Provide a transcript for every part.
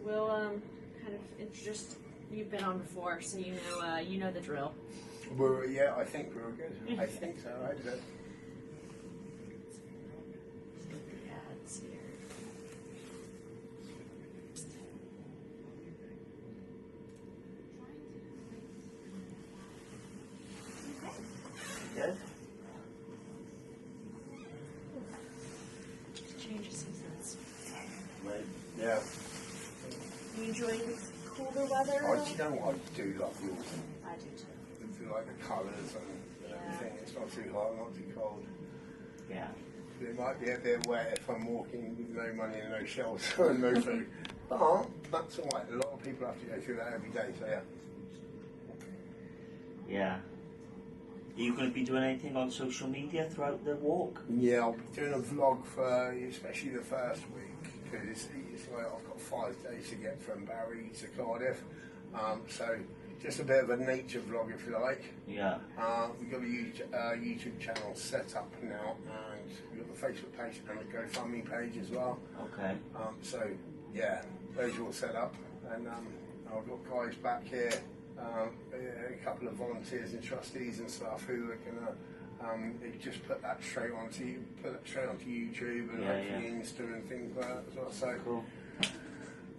we'll kind of introduce. You've been on before, so you know the drill. Yeah, I think we're good. I think so. I hope so. Ads here. Good. Change of seasons. Right. Yeah. You enjoying this colder weather? Do you know what? I do love the autumn. I do too. I feel like the colours and everything. It's not too hot, not too cold. Yeah. It might be a bit wet if I'm walking with no money and no shelter and no food. But that's all right. A lot of people have to go through that every day, so yeah. Yeah. Are you going to be doing anything on social media throughout the walk? Yeah, I'll be doing a vlog for especially the first week, because it's like I've got 5 days to get from Barry to Cardiff. So just a bit of a nature vlog, if you like. Yeah. We've got a YouTube channel set up now, and we've got the Facebook page and the GoFundMe page as well. Okay. So yeah, those are all set up, and I've got guys back here, a couple of volunteers and trustees and stuff who are gonna just put that straight onto YouTube and hopefully Insta and things like that as well. So cool.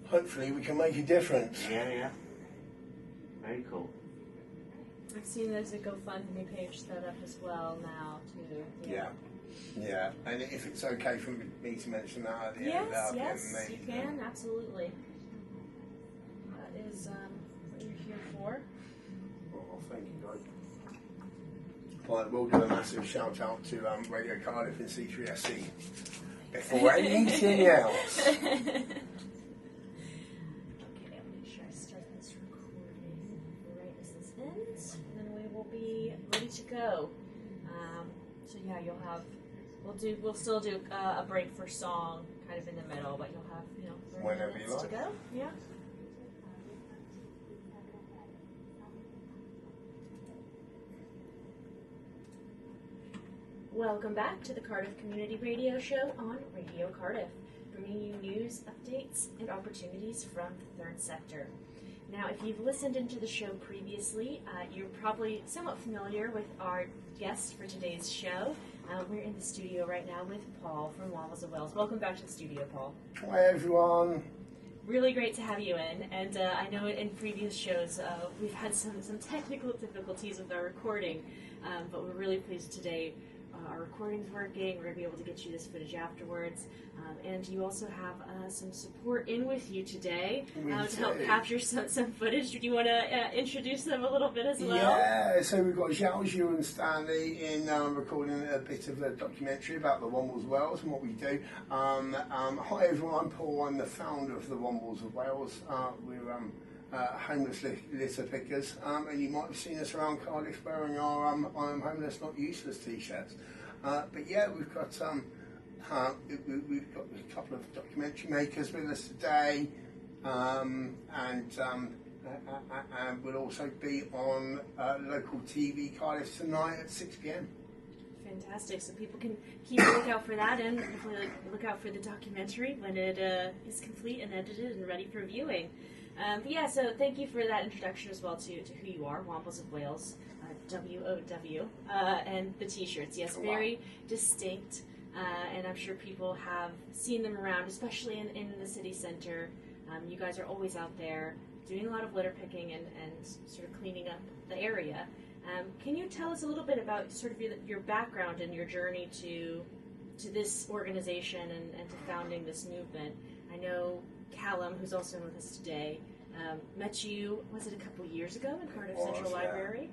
Hopefully we can make a difference. Yeah. Very cool. I've seen there's a GoFundMe page set up as well now too. Yeah. And if it's okay for me to mention that at the end, yes, you can, absolutely. That is what you're here for. Oh, thank you, guys. Right, we'll do a massive shout out to Radio Cardiff and C3SC before anything else. Ready to go. So yeah, we'll still do a break for song kind of in the middle, but you'll have 30 whenever minutes you like. to go. Yeah. Welcome back to the Cardiff Community Radio Show on Radio Cardiff, bringing you news, updates, and opportunities from the third sector. Now, if you've listened into the show previously, you're probably somewhat familiar with our guest for today's show. We're in the studio right now with Paul from Wambles of Wales. Welcome back to the studio, Paul. Hi, everyone. Really great to have you in. And I know in previous shows we've had some technical difficulties with our recording, but we're really pleased today. Our recording's working. We're going to be able to get you this footage afterwards. And you also have some support in with you today to help capture some footage. Do you want to introduce them a little bit as well? Yeah, so we've got Zhao Zhu and Stanley in recording a bit of a documentary about the Wambles of Wales and what we do. Hi everyone, I'm Paul. I'm the founder of the Wambles of Wales. We're homeless litter pickers, and you might have seen us around Cardiff wearing our I'm homeless, not useless t-shirts. But yeah, we've got a couple of documentary makers with us today, and we'll also be on local TV Cardiff tonight at 6 p.m. Fantastic. So people can keep a lookout for that, and definitely look out for the documentary when it is complete and edited and ready for viewing. But yeah, so thank you for that introduction as well to who you are, Wambles of Wales, WOW, and the t-shirts. Yes, very distinct, and I'm sure people have seen them around, especially in the city centre. You guys are always out there doing a lot of litter picking and sort of cleaning up the area. Can you tell us a little bit about sort of your background and your journey to this organization and to founding this movement? I know Callum, who's also with us today, met you, was it a couple years ago in Cardiff Central Library?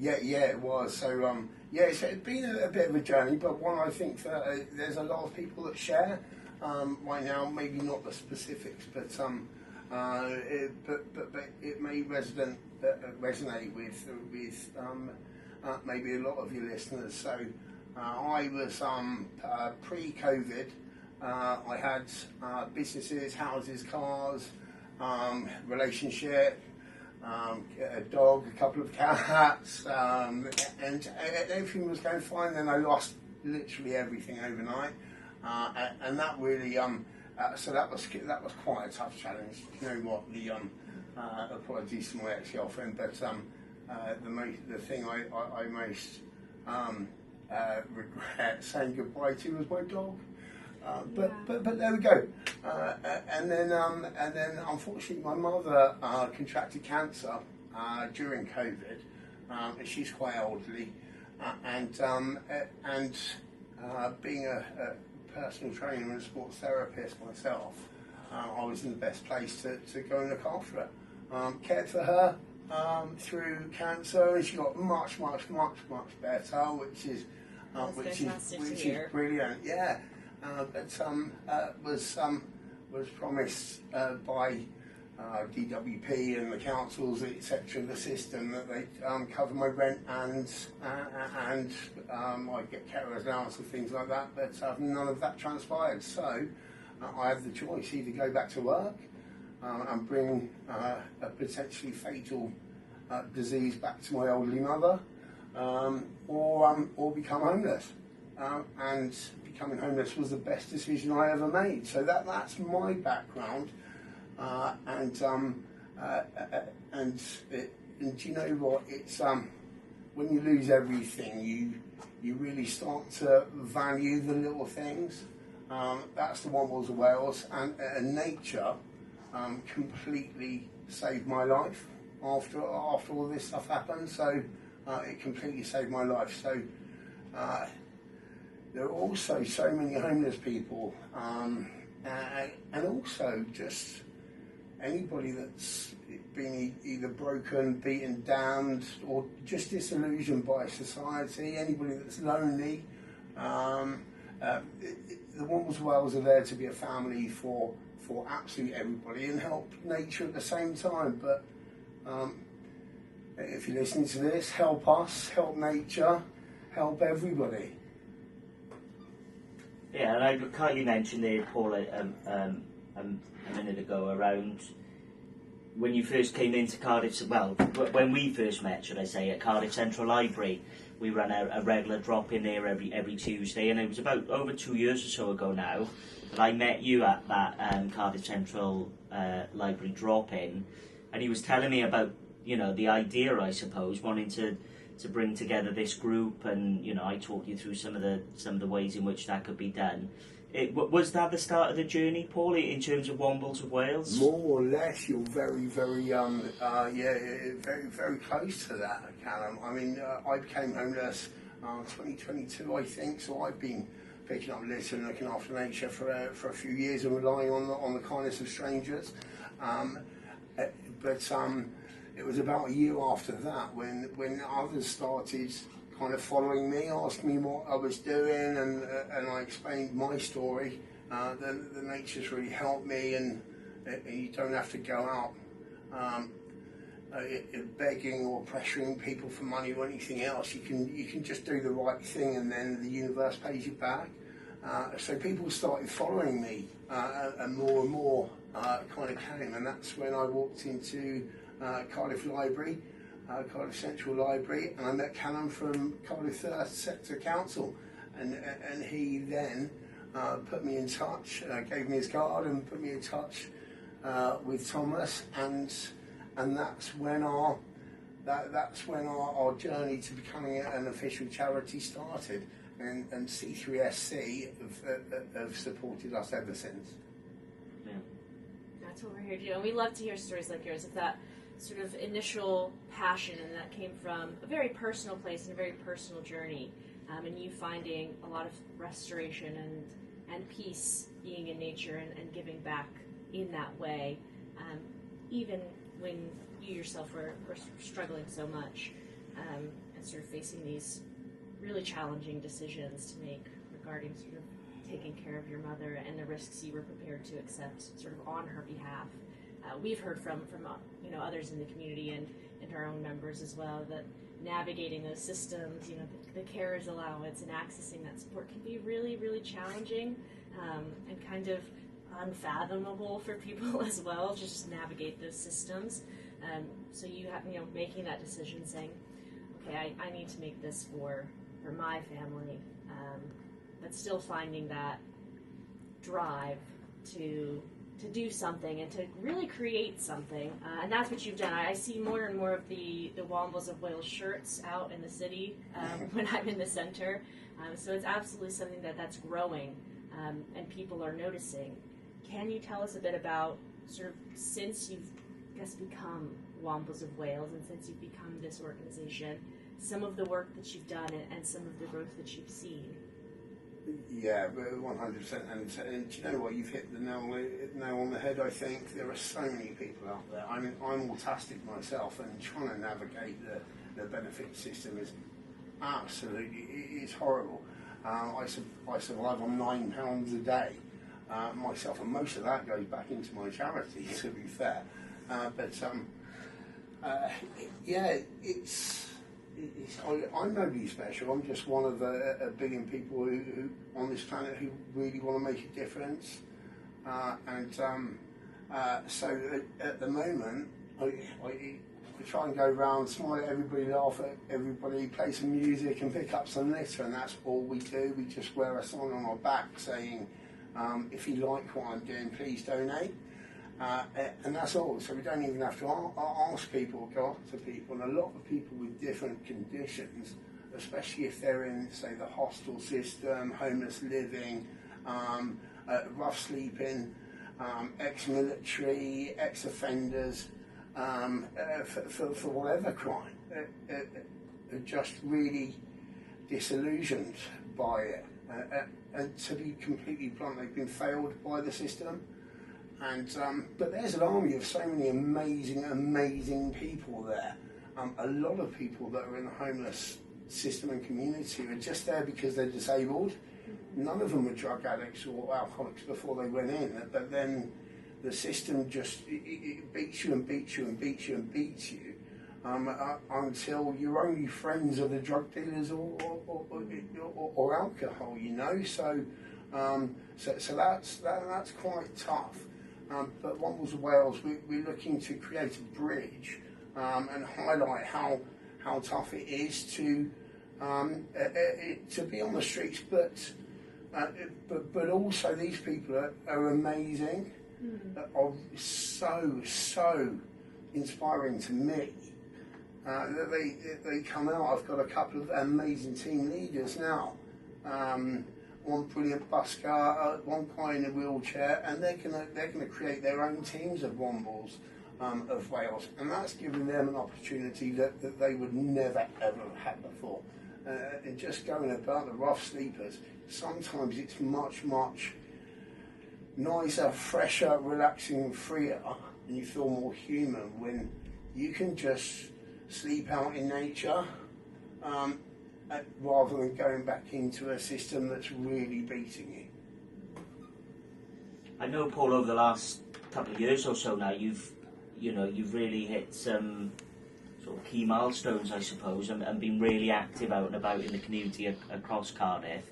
Yeah, it was. So, it's been a bit of a journey, but one I think that there's a lot of people that share right now, maybe not the specifics, but it may resonate with maybe a lot of your listeners. So, I was pre-COVID. I had businesses, houses, cars, relationship, a dog, a couple of cats, and everything was going fine. Then I lost literally everything overnight, and that really so that was quite a tough challenge. You know what? Apologies to my ex-girlfriend, but the thing I most regret saying goodbye to was my dog. But there we go. And then unfortunately my mother contracted cancer during COVID. She's quite elderly, and being a personal trainer and a sports therapist myself, I was in the best place to go and look after her. Cared for her through cancer, and she got much better, which is brilliant. Yeah. Was promised by DWP and the councils, etc., the system, that they cover my rent and I get carer's allowance and things like that, but none of that transpired. So I had the choice: either go back to work and bring a potentially fatal disease back to my elderly mother, or become homeless. And becoming homeless was the best decision I ever made. So that's my background. And you know what? It's when you lose everything, you really start to value the little things. That's the Wambles of Wales, and nature completely saved my life after all this stuff happened. So it completely saved my life. So there are also so many homeless people, and also just anybody that's been either broken, beaten down, or just disillusioned by society, anybody that's lonely. The Wambles of Wales are there to be a family for absolutely everybody and help nature at the same time. But if you're listening to this, help us, help nature, help everybody. Yeah, and I kindly mentioned there, Paul, a minute ago, around when you first came into Cardiff, well, when we first met, should I say, at Cardiff Central Library. We run a regular drop in there every Tuesday, and it was about over 2 years or so ago now that I met you at that Cardiff Central Library drop in, and he was telling me about, you know, the idea, I suppose, wanting to bring together this group, and you know, I talked you through some of the ways in which that could be done. Was that the start of the journey, Paul, in terms of Wambles of Wales? More or less. You're very very close to that, Callum. I mean, I became homeless 2022, I think. So I've been picking up litter and looking after nature for a few years and relying on the kindness of strangers. But it was about a year after that when others started kind of following me, asking me what I was doing, and I explained my story. The nature's really helped me, and you don't have to go out begging or pressuring people for money or anything else. You can just do the right thing, and then the universe pays you back. So people started following me, and more kind of came, and that's when I walked into Cardiff Library, Cardiff Central Library, and I met Callum from Cardiff Third Sector Council, and he then put me in touch, gave me his card and put me in touch with Thomas, and that's when our our journey to becoming an official charity started, and C3SC have supported us ever since. Yeah. That's what we're here to do, and we love to hear stories like yours of that sort of initial passion, and that came from a very personal place and a very personal journey, and you finding a lot of restoration and peace being in nature and giving back in that way, even when you yourself were struggling so much, and sort of facing these really challenging decisions to make regarding sort of taking care of your mother and the risks you were prepared to accept sort of on her behalf. We've heard from others in the community and our own members as well, that navigating those systems, the carers allowance and accessing that support can be really, really challenging, and kind of unfathomable for people as well, to just navigate those systems. So you have, making that decision, saying, okay, I need to make this for my family, but still finding that drive to do something and to really create something, and that's what you've done. I see more and more of the Wambles of Wales shirts out in the city when I'm in the center, so it's absolutely something that's growing, and people are noticing. Can you tell us a bit about sort of since you've, I guess, become Wambles of Wales and since you've become this organization, some of the work that you've done and some of the growth that you've seen? Yeah, 100%. And do you know what? You've hit the nail on the head. I think there are so many people out there. I mean, I'm autistic myself, and trying to navigate the benefit system is absolutely, it's horrible. I survive on £9 a day myself, and most of that goes back into my charity, to be fair. Yeah, I'm nobody special. I'm just one of a billion people who on this planet who really want to make a difference. So at the moment, I try and go around, smile at everybody, laugh at everybody, play some music and pick up some litter, and that's all we do. We just wear a sign on our back saying, if you like what I'm doing, please donate. And that's all, so we don't even have to ask people, go up to people. And a lot of people with different conditions, especially if they're in, say, the hostel system, homeless living, rough sleeping, ex-military, ex-offenders, for whatever crime, are just really disillusioned by it. And to be completely blunt, they've been failed by the system. And but there's an army of so many amazing people there. A lot of people that are in the homeless system and community are just there because they're disabled. None of them were drug addicts or alcoholics before they went in. But then the system just it beats you and beats you and beats you and beats you until your only friends are the drug dealers or alcohol. You know, so that's quite tough. But Wambles of Wales, we're looking to create a bridge and highlight how tough it is to be on the streets, but also these people are amazing, are so inspiring to me. That they come out. I've got a couple of amazing team leaders now. One brilliant busker, one guy in a wheelchair, and they're gonna create their own teams of Wambles of Wales, and that's giving them an opportunity that they would never ever have had before. And just going about the rough sleepers, sometimes it's much nicer, fresher, relaxing, and freer, and you feel more human when you can just sleep out in nature. Rather than going back into a system that's really beating you. I know, Paul, over the last couple of years or so now, you've really hit some sort of key milestones, I suppose, and been really active out and about in the community across Cardiff.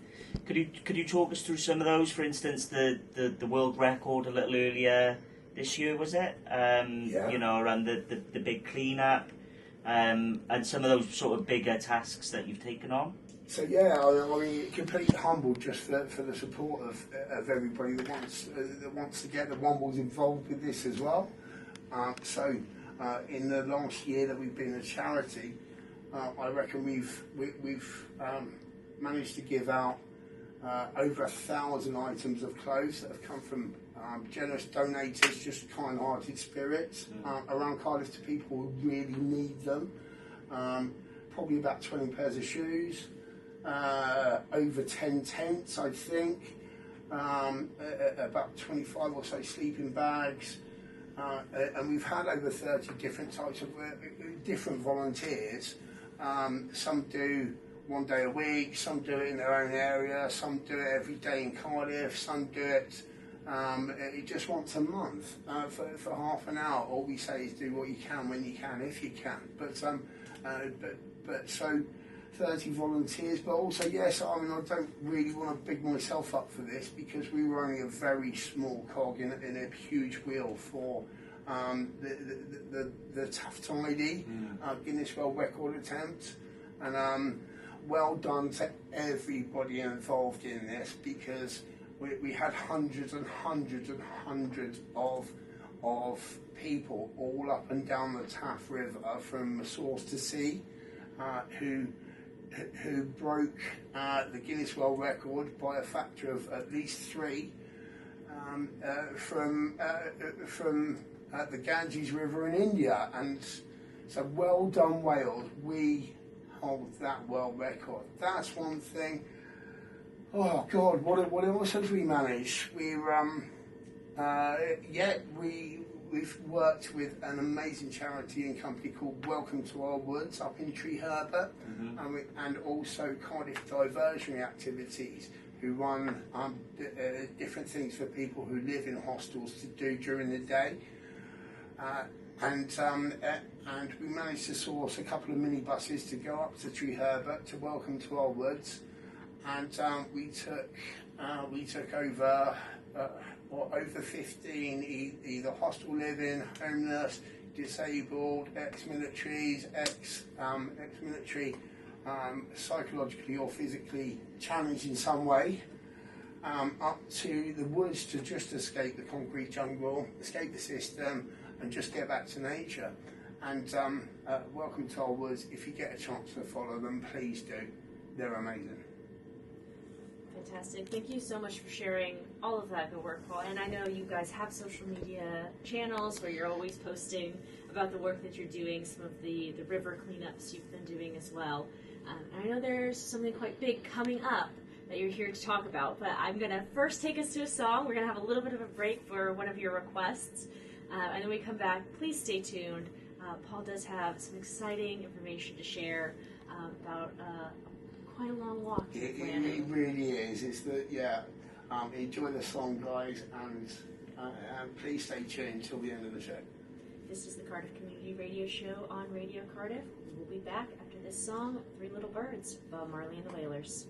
Could you talk us through some of those? For instance, the world record a little earlier this year, was it? Yeah. You know, around the big clean-up. And some of those sort of bigger tasks that you've taken on? So yeah, I mean, completely humbled just for the support of everybody that wants to get the Wambles involved with this as well. In the last year that we've been a charity, I reckon we've managed to give out over 1,000 items of clothes that have come from generous donators, just kind-hearted spirits around Cardiff to people who really need them. Probably about 20 pairs of shoes, over 10 tents, I think, about 25 or so sleeping bags, and we've had over 30 different types of different volunteers. Some do 1 day a week, some do it in their own area, some do it every day in Cardiff, some do it just once a month for half an hour. All we say is do what you can when you can, if you can. But so 30 volunteers, but also yes, I mean, I don't really want to big myself up for this because we were only a very small cog in a huge wheel for the Tough Tidy Guinness World Record attempt, and well done to everybody involved in this because we had hundreds and hundreds and hundreds of people all up and down the Taff River from source to sea who broke the Guinness World Record by a factor of at least 3 from the Ganges River in India. And so well done, Wales. We hold that world record. That's one thing. Oh God, what else have we managed? We've worked with an amazing charity and company called Welcome to Our Woods up in Tree Herbert, and also Cardiff Diversionary Activities, who run different things for people who live in hostels to do during the day. And we managed to source a couple of minibuses to go up to Tree Herbert to Welcome to Our Woods, and we took over over 15 either hostel living, homeless, disabled, ex-militaries, ex-military, psychologically or physically challenged in some way, up to the woods to just escape the concrete jungle, escape the system, and just get back to nature. And Welcome to Our Woods, if you get a chance to follow them, please do. They're amazing. Fantastic. Thank you so much for sharing all of that good work, Paul. And I know you guys have social media channels where you're always posting about the work that you're doing, some of the river cleanups you've been doing as well. And I know there's something quite big coming up that you're here to talk about, but I'm going to first take us to a song. We're going to have a little bit of a break for one of your requests, and then we come back. Please stay tuned. Paul does have some exciting information to share about quite a long walk. It really is. It's enjoy the song, guys, and please stay tuned till the end of the show. This is the Cardiff Community Radio Show on Radio Cardiff. We'll be back after this song, 3 Little Birds, by Marley and the Wailers.